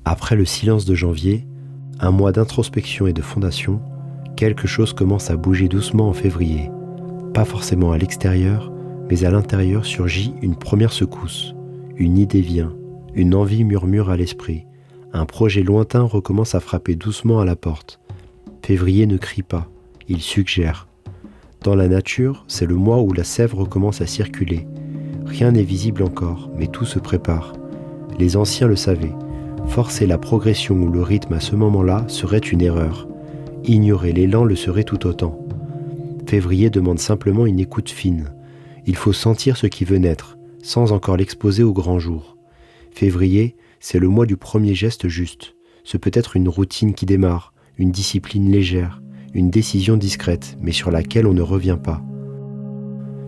Après le silence de janvier, un mois d'introspection et de fondation, quelque chose commence à bouger doucement en février. Pas forcément à l'extérieur, mais à l'intérieur surgit une première secousse. Une idée vient, une envie murmure à l'esprit. Un projet lointain recommence à frapper doucement à la porte. Février ne crie pas, il suggère. Dans la nature, c'est le mois où la sève recommence à circuler. Rien n'est visible encore, mais tout se prépare. Les anciens le savaient. Forcer la progression ou le rythme à ce moment-là serait une erreur. Ignorer l'élan le serait tout autant. Février demande simplement une écoute fine. Il faut sentir ce qui veut naître, sans encore l'exposer au grand jour. Février, c'est le mois du premier geste juste. Ce peut être une routine qui démarre, une discipline légère, une décision discrète, mais sur laquelle on ne revient pas.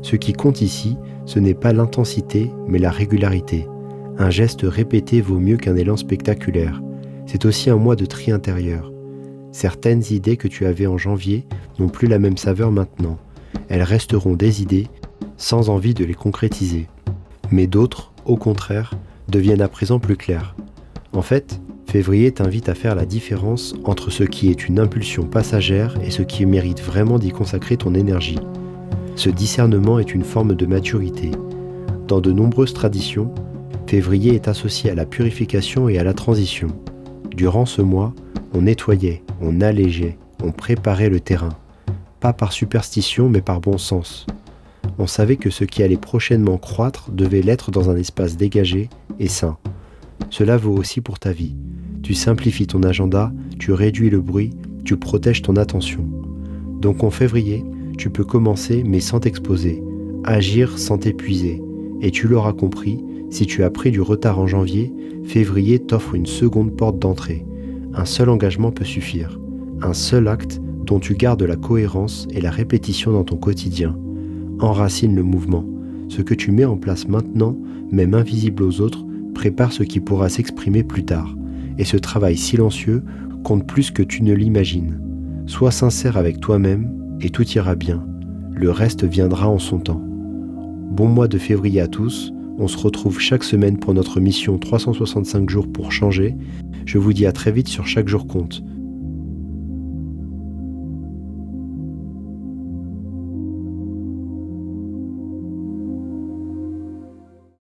Ce qui compte ici, ce n'est pas l'intensité, mais la régularité. Un geste répété vaut mieux qu'un élan spectaculaire. C'est aussi un mois de tri intérieur. Certaines idées que tu avais en janvier n'ont plus la même saveur maintenant. Elles resteront des idées, sans envie de les concrétiser. Mais d'autres, au contraire, deviennent à présent plus claires. En fait, février t'invite à faire la différence entre ce qui est une impulsion passagère et ce qui mérite vraiment d'y consacrer ton énergie. Ce discernement est une forme de maturité. Dans de nombreuses traditions, février est associé à la purification et à la transition. Durant ce mois, on nettoyait, on allégeait, on préparait le terrain. Pas par superstition, mais par bon sens. On savait que ce qui allait prochainement croître devait l'être dans un espace dégagé et sain. Cela vaut aussi pour ta vie. Tu simplifies ton agenda, tu réduis le bruit, tu protèges ton attention. Donc en février, tu peux commencer mais sans t'exposer, agir sans t'épuiser. Et tu l'auras compris, si tu as pris du retard en janvier, février t'offre une seconde porte d'entrée. Un seul engagement peut suffire. Un seul acte dont tu gardes la cohérence et la répétition dans ton quotidien. Enracine le mouvement. Ce que tu mets en place maintenant, même invisible aux autres, prépare ce qui pourra s'exprimer plus tard. Et ce travail silencieux compte plus que tu ne l'imagines. Sois sincère avec toi-même et tout ira bien. Le reste viendra en son temps. Bon mois de février à tous. On se retrouve chaque semaine pour notre mission 365 jours pour changer. Je vous dis à très vite sur Chaque jour compte.